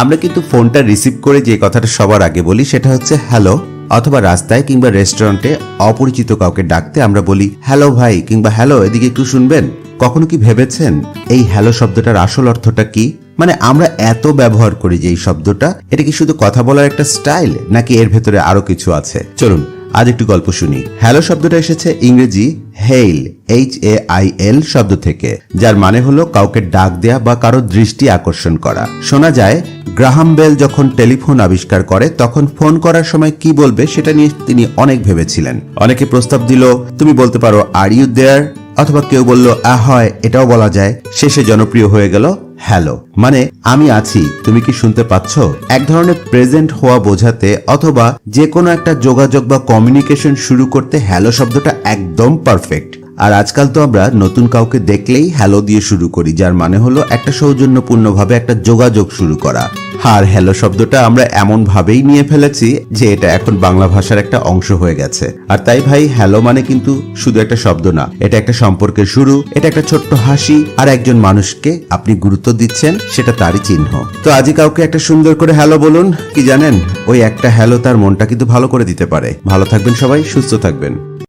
আমরা কিন্তু ফোনটা রিসিভ করে যে কথাটা সবার আগে বলি সেটা হচ্ছে হ্যালো, অথবা রাস্তায় কিংবা রেস্টুরেন্টে অপরিচিত কাউকে ডাকতে আমরা বলি হ্যালো ভাই কিংবা হ্যালো এদিকে একটু শুনবেন। কখনো কি ভেবেছেন এই হ্যালো শব্দটার আসল অর্থটা কি? মানে আমরা এত ব্যবহার করি যে এই শব্দটা, এটা কি শুধু কথা বলার একটা স্টাইল নাকি এর ভেতরে আরো কিছু আছে? চলুন আজ একটু গল্প শুনি। হ্যালো শব্দটা এসেছে ইংরেজি হেইল HAIL শব্দ থেকে, যার মানে হলো কাউকে ডাক দেয়া বা কারো দৃষ্টি আকর্ষণ করা। শোনা যায় গ্রাহাম বেল যখন টেলিফোন আবিষ্কার করে তখন ফোন করার সময় কি বলবে সেটা নিয়ে তিনি অনেক ভেবেছিলেন। অনেকে প্রস্তাব দিল তুমি বলতে পারো আর ইউ দেয়ার, অথবা কেউ বলল হয় এটাও বলা যায়। শেষে জনপ্রিয় হয়ে গেল হ্যালো, মানে আমি আছি, তুমি কি শুনতে পাচ্ছ? এক ধরনের প্রেজেন্ট হওয়া বোঝাতে অথবা যে কোনো একটা যোগাযোগ বা কমিউনিকেশন শুরু করতে হ্যালো শব্দটা একদম পারফেক্ট। আর আজকাল তো আমরা নতুন কাউকে দেখলেই হ্যালো দিয়ে শুরু করি, যার মানে হলো একটা সৌজন্যপূর্ণভাবে একটা যোগাযোগ শুরু করা। আর হ্যালো শব্দটা আমরা এমন ভাবেই নিয়ে ফেলেছি যে এটা এখন বাংলা ভাষার একটা অংশ হয়ে গেছে। আর তাই ভাই হ্যালো মানে কিন্তু শুধু একটা শব্দ না, এটা একটা সম্পর্কের শুরু, এটা একটা ছোট্ট হাসি, আর একজন মানুষকে আপনি গুরুত্ব দিচ্ছেন সেটা তারই চিহ্ন। তো আজই কাউকে একটা সুন্দর করে হ্যালো বলুন, কি জানেন ওই একটা হ্যালো তার মনটা কিন্তু ভালো করে দিতে পারে। ভালো থাকবেন সবাই, সুস্থ থাকবেন।